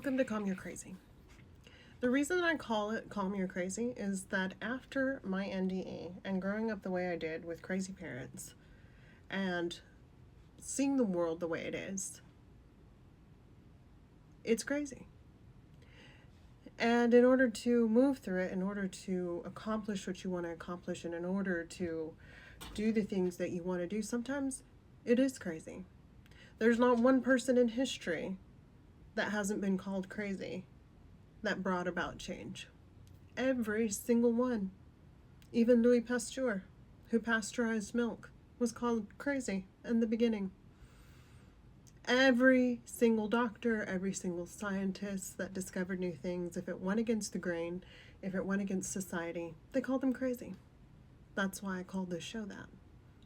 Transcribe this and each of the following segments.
Welcome to Calm Your Crazy. The reason I call it Calm Your Crazy is that after my NDE and growing up the way I did with crazy parents and seeing the world the way it is, it's crazy. And in order to move through it, in order to accomplish what you want to accomplish, and in order to do the things that you want to do, sometimes it is crazy. There's not one person in history that hasn't been called crazy that brought about change. Every single one. Even Louis Pasteur, who pasteurized milk, was called crazy in the beginning. Every single doctor, every single scientist that discovered new things, if it went against the grain, if it went against society, they called them crazy. That's why I called this show that,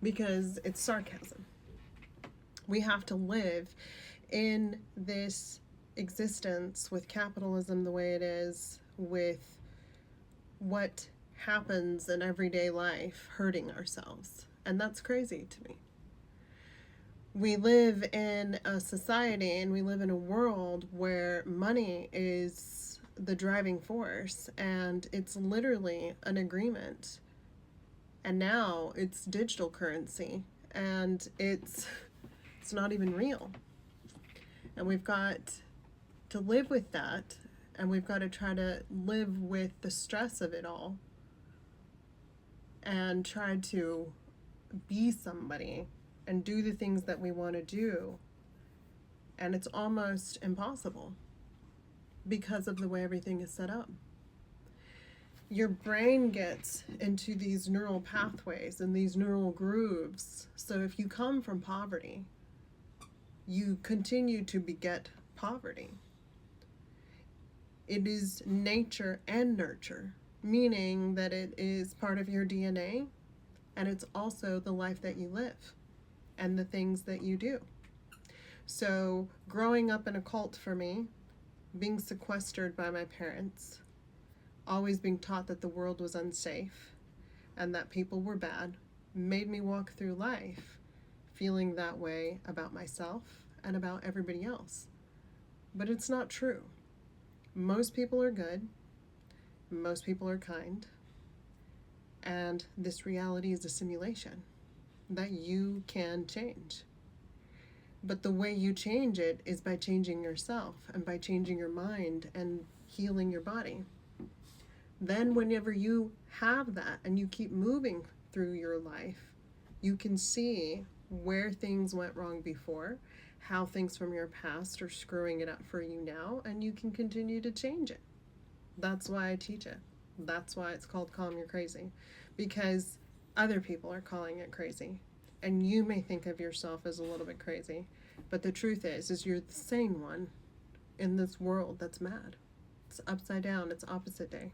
because it's sarcasm. We have to live in this existence with capitalism the way it is, with what happens in everyday life, hurting ourselves. And that's crazy to me. We live in a society and we live in a world where money is the driving force, and it's literally an agreement. And now it's digital currency, and it's not even real. And we've got to live with that, and we've got to try to live with the stress of it all and try to be somebody and do the things that we want to do. And it's almost impossible because of the way everything is set up. Your brain gets into these neural pathways and these neural grooves. So if you come from poverty, you continue to beget poverty. It is nature and nurture, meaning that it is part of your DNA, and it's also the life that you live and the things that you do. So growing up in a cult for me, being sequestered by my parents, always being taught that the world was unsafe and that people were bad, made me walk through life feeling that way about myself and about everybody else. But it's not true. Most people are good, most people are kind, and this reality is a simulation that you can change. But the way you change it is by changing yourself and by changing your mind and healing your body. Then whenever you have that and you keep moving through your life, you can see where things went wrong before, how things from your past are screwing it up for you now, and you can continue to change it. That's why I teach it. That's why it's called Calm Your Crazy, because other people are calling it crazy, and you may think of yourself as a little bit crazy, but the truth is you're the sane one in this world that's mad. It's upside down, it's opposite day.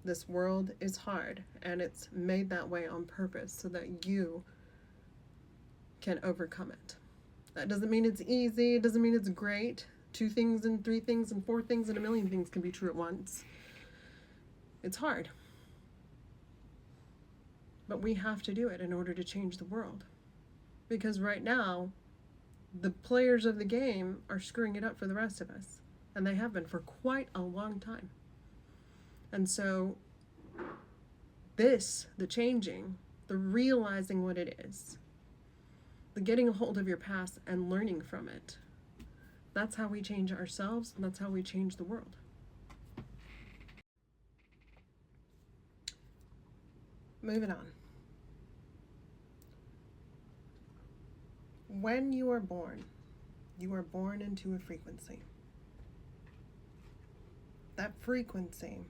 This world is hard, and it's made that way on purpose so that you can overcome it. That doesn't mean it's easy, it doesn't mean it's great. 2 things and 3 things and 4 things and a million things can be true at once. It's hard. But we have to do it in order to change the world. Because right now, the players of the game are screwing it up for the rest of us. And they have been for quite a long time. And so, the changing, the realizing what it is, the getting a hold of your past and learning from it, that's how we change ourselves, and that's how we change the world. Moving on. When you are born into a frequency. That frequency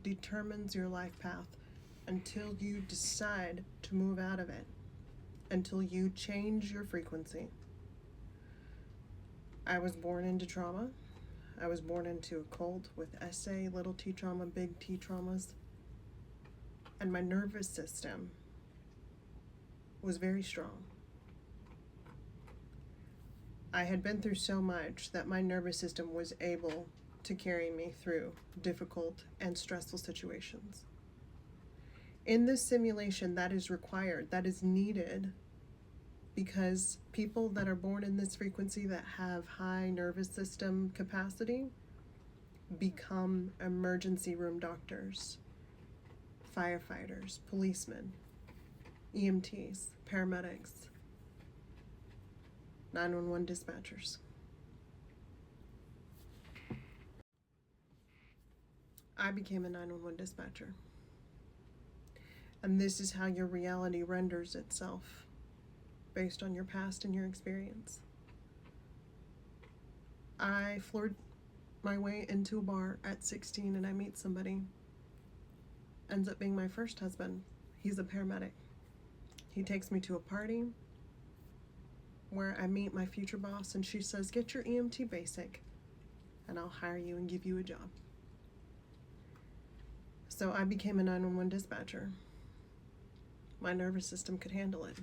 determines your life path until you decide to move out of it, until you change your frequency. I was born into trauma. I was born into a cult with SA, little t trauma, big T traumas. And my nervous system was very strong. I had been through so much that my nervous system was able to carry me through difficult and stressful situations. In this simulation, that is required, that is needed because people that are born in this frequency that have high nervous system capacity become emergency room doctors, firefighters, policemen, EMTs, paramedics, 911 dispatchers. I became a 911 dispatcher. And this is how your reality renders itself based on your past and your experience. I floored my way into a bar at 16 and I meet somebody. Ends up being my first husband. He's a paramedic. He takes me to a party where I meet my future boss and she says, "Get your EMT basic and I'll hire you and give you a job." So I became a 911 dispatcher. My nervous system could handle it.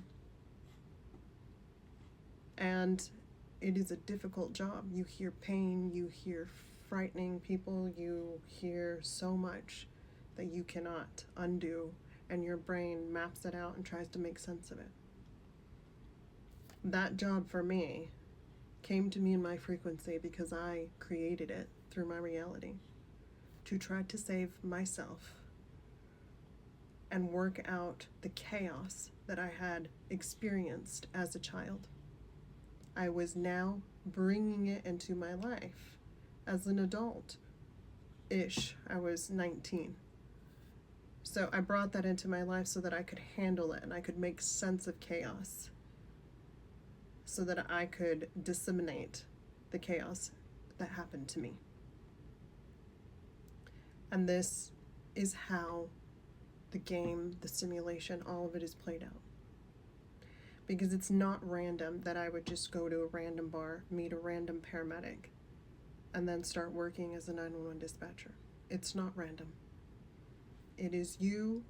And it is a difficult job. You hear pain, you hear frightening people, you hear so much that you cannot undo, and your brain maps it out and tries to make sense of it. That job for me came to me in my frequency because I created it through my reality to try to save myself and work out the chaos that I had experienced as a child. I was now bringing it into my life as an adult-ish. I was 19. So I brought that into my life so that I could handle it and I could make sense of chaos, so that I could disseminate the chaos that happened to me. And this is how the game, the simulation, all of it is played out. Because it's not random that I would just go to a random bar, meet a random paramedic, and then start working as a 911 dispatcher. It's not random. It is you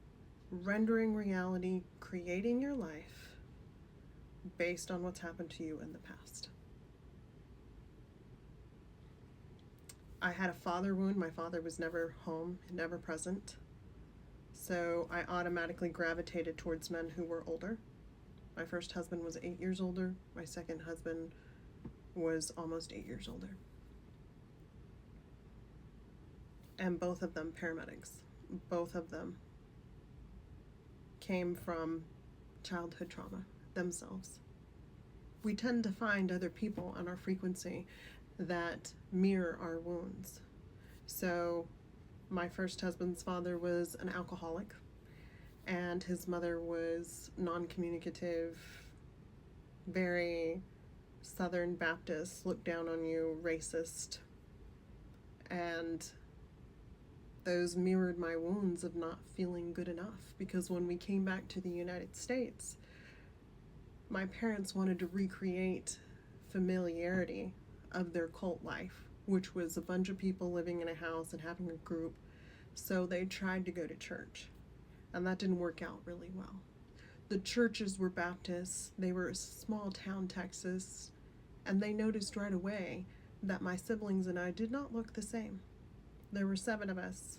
rendering reality, creating your life based on what's happened to you in the past. I had a father wound. My father was never home, never present. So I automatically gravitated towards men who were older. My first husband was 8 years older. My second husband was almost 8 years older. And both of them paramedics. Both of them came from childhood trauma themselves. We tend to find other people on our frequency that mirror our wounds. So my first husband's father was an alcoholic, and his mother was non-communicative, very Southern Baptist, look down on you, racist. And those mirrored my wounds of not feeling good enough, because when we came back to the United States, my parents wanted to recreate familiarity of their cult life, which was a bunch of people living in a house and having a group. So they tried to go to church, and that didn't work out really well. The churches were Baptists. They were a small town, Texas, and they noticed right away that my siblings and I did not look the same. There were 7 of us,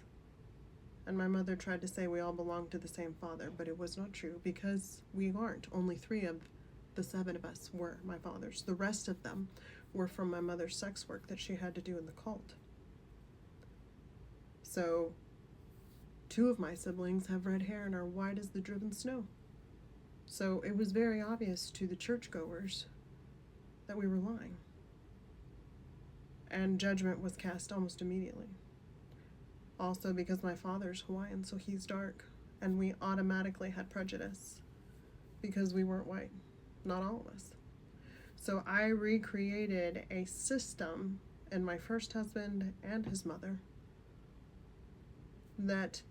and my mother tried to say we all belonged to the same father, but it was not true, because we aren't. Only 3 of the 7 of us were my father's. The rest of them were from my mother's sex work that she had to do in the cult. So 2 of my siblings have red hair and are white as the driven snow. So it was very obvious to the churchgoers that we were lying. And judgment was cast almost immediately. Also because my father's Hawaiian, so he's dark, and we automatically had prejudice because we weren't white. Not all of us. So I recreated a system in my first husband and his mother that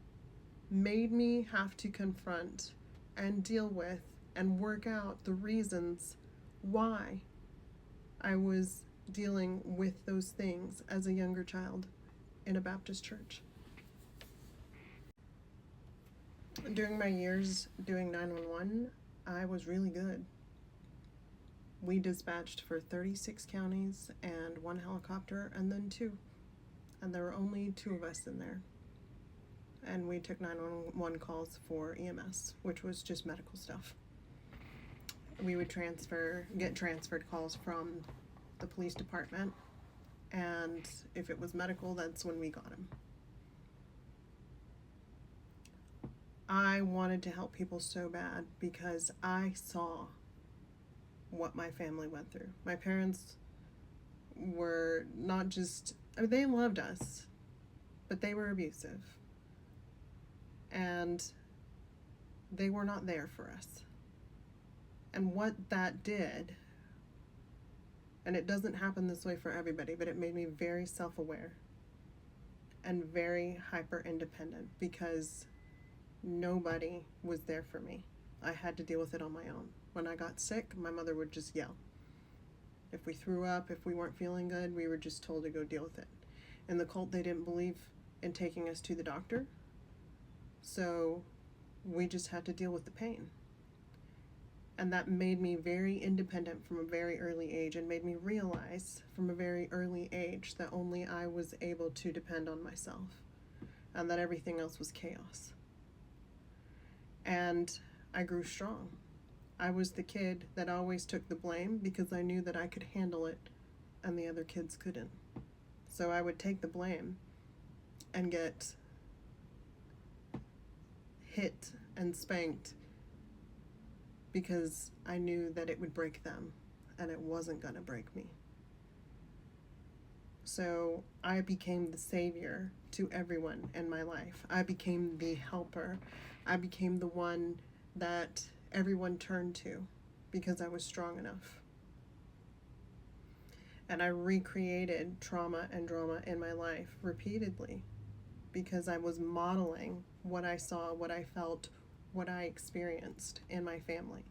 made me have to confront and deal with and work out the reasons why I was dealing with those things as a younger child in a Baptist church. During my years doing 911, I was really good. We dispatched for 36 counties and 1 helicopter and then 2. And there were only 2 of us in there. And we took 911 calls for EMS, which was just medical stuff. we would get transferred calls from the police department, and if it was medical, that's when we got them. I wanted to help people so bad because I saw what my family went through. My parents were not just, I mean, they loved us, but they were abusive. And they were not there for us. And what that did, and it doesn't happen this way for everybody, but it made me very self-aware and very hyper-independent because nobody was there for me. I had to deal with it on my own. When I got sick, my mother would just yell. If we threw up, if we weren't feeling good, we were just told to go deal with it. In the cult, they didn't believe in taking us to the doctor, so we just had to deal with the pain. And that made me very independent from a very early age, and made me realize from a very early age that only I was able to depend on myself and that everything else was chaos. And I grew strong. I was the kid that always took the blame because I knew that I could handle it and the other kids couldn't. So I would take the blame and get hit and spanked because I knew that it would break them and it wasn't gonna break me. So I became the savior to everyone in my life. I became the helper. I became the one that everyone turned to because I was strong enough. And I recreated trauma and drama in my life repeatedly because I was modeling what I saw, what I felt, what I experienced in my family.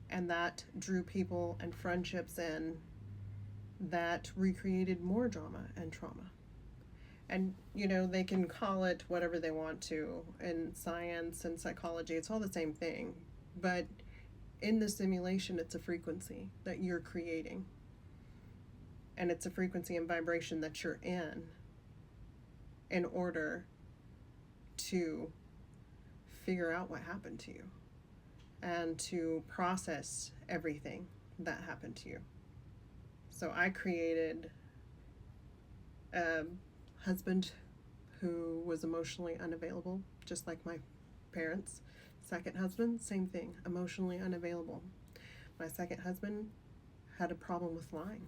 And that drew people and friendships in that recreated more drama and trauma. And, you know, they can call it whatever they want to in science and psychology. It's all the same thing. But in the simulation, it's a frequency that you're creating. And it's a frequency and vibration that you're in order to figure out what happened to you and to process everything that happened to you. So I created a husband who was emotionally unavailable, just like my parents. Second husband, same thing, emotionally unavailable. My second husband had a problem with lying,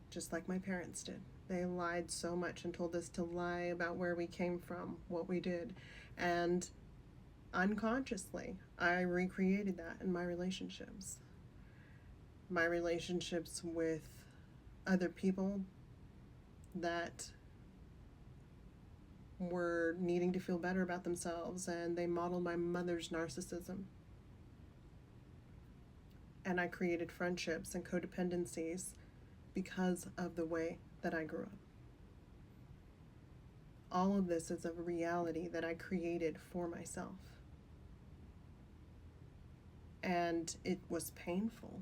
just like my parents did. They lied so much and told us to lie about where we came from, what we did. And unconsciously, I recreated that in my relationships. My relationships with other people that were needing to feel better about themselves, and they modeled my mother's narcissism. And I created friendships and codependencies because of the way that I grew up. All of this is a reality that I created for myself. And it was painful.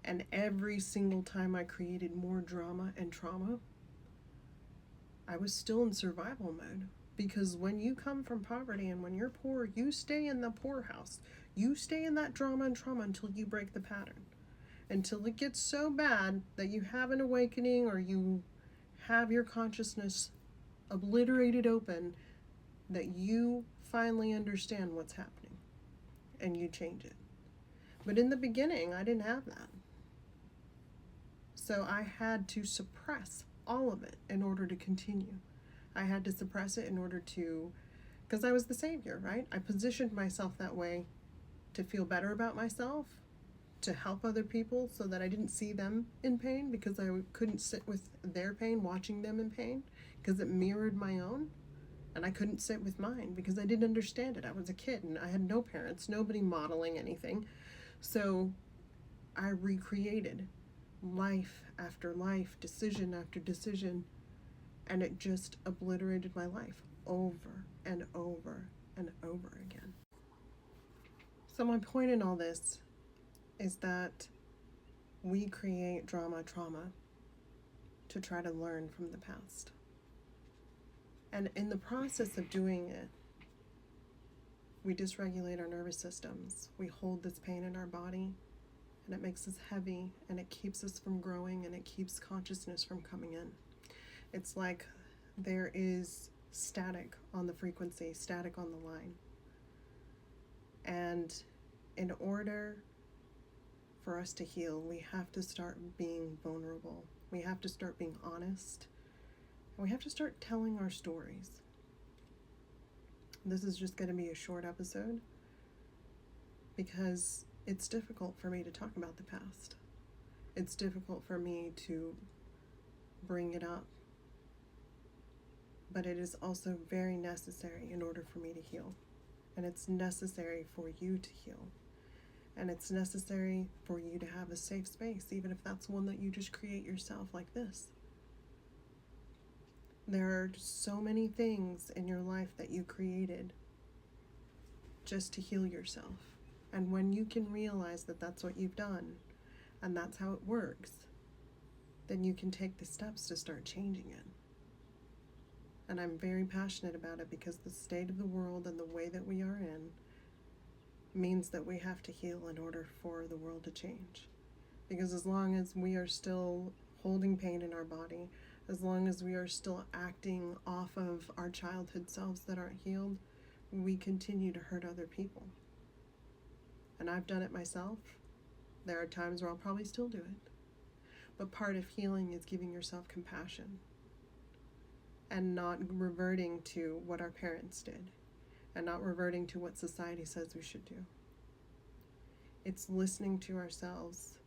And every single time I created more drama and trauma, I was still in survival mode. Because when you come from poverty and when you're poor, you stay in the poorhouse. You stay in that drama and trauma until you break the pattern. Until it gets so bad that you have an awakening or you have your consciousness obliterated open, that you finally understand what's happening and you change it. But in the beginning, I didn't have that. So I had to suppress all of it in order to continue. I had to suppress it in order to, because I was the savior, right? I positioned myself that way to feel better about myself, to help other people so that I didn't see them in pain because I couldn't sit with their pain, watching them in pain, because it mirrored my own. And I couldn't sit with mine because I didn't understand it. I was a kid and I had no parents, nobody modeling anything. So I recreated life after life, decision after decision, and it just obliterated my life over and over and over again. So my point in all this is that we create trauma to try to learn from the past. And in the process of doing it, we dysregulate our nervous systems. We hold this pain in our body, and it makes us heavy, and it keeps us from growing, and it keeps consciousness from coming in. It's like there is static on the frequency, static on the line. And in order for us to heal, we have to start being vulnerable. We have to start being honest. And we have to start telling our stories. This is just going to be a short episode because it's difficult for me to talk about the past. It's difficult for me to bring it up. But it is also very necessary in order for me to heal. And it's necessary for you to heal. And it's necessary for you to have a safe space, even if that's one that you just create yourself like this. There are so many things in your life that you created just to heal yourself. And when you can realize that that's what you've done, and that's how it works, then you can take the steps to start changing it. And I'm very passionate about it because the state of the world and the way that we are in means that we have to heal in order for the world to change. Because as long as we are still holding pain in our body, as long as we are still acting off of our childhood selves that aren't healed, we continue to hurt other people. And I've done it myself. There are times where I'll probably still do it. But part of healing is giving yourself compassion and not reverting to what our parents did and not reverting to what society says we should do. It's listening to ourselves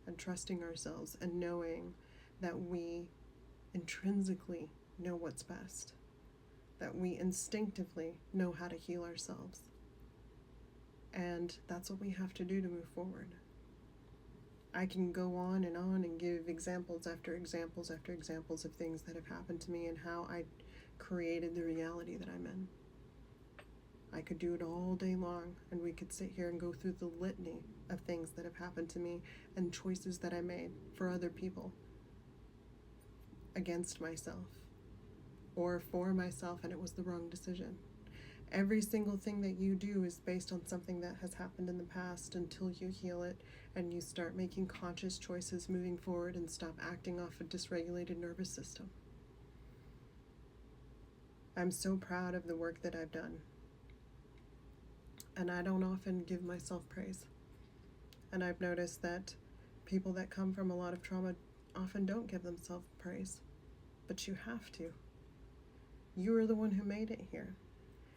and trusting ourselves and knowing that we intrinsically know what's best, that we instinctively know how to heal ourselves. And that's what we have to do to move forward. I can go on and give examples after examples after examples of things that have happened to me and how I created the reality that I'm in. I could do it all day long, and we could sit here and go through the litany of things that have happened to me and choices that I made for other people, against myself, or for myself, and it was the wrong decision. Every single thing that you do is based on something that has happened in the past until you heal it and you start making conscious choices moving forward and stop acting off a dysregulated nervous system. I'm so proud of the work that I've done. And I don't often give myself praise. And I've noticed that people that come from a lot of trauma often don't give themselves praise. But you have to. You are the one who made it here.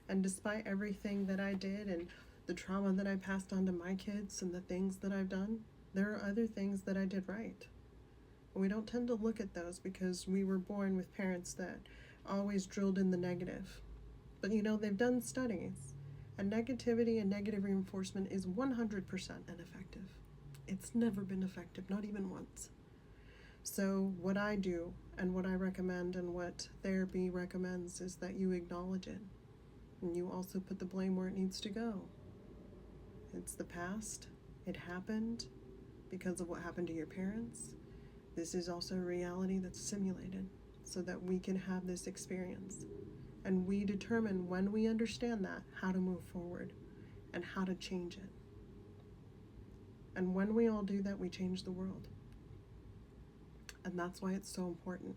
And despite everything that I did and the trauma that I passed on to my kids and the things that I've done, there are other things that I did right. And we don't tend to look at those because we were born with parents that always drilled in the negative. But they've done studies, and negativity and negative reinforcement is 100% ineffective. It's never been effective, not even once. So what I do and what I recommend and what therapy recommends is that you acknowledge it. And you also put the blame where it needs to go. It's the past. It happened because of what happened to your parents. This is also a reality that's simulated so that we can have this experience. And we determine, when we understand that, how to move forward and how to change it. And when we all do that, we change the world. And that's why it's so important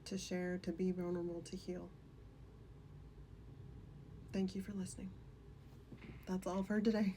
to share, to be vulnerable, to heal. Thank you for listening. That's all for today.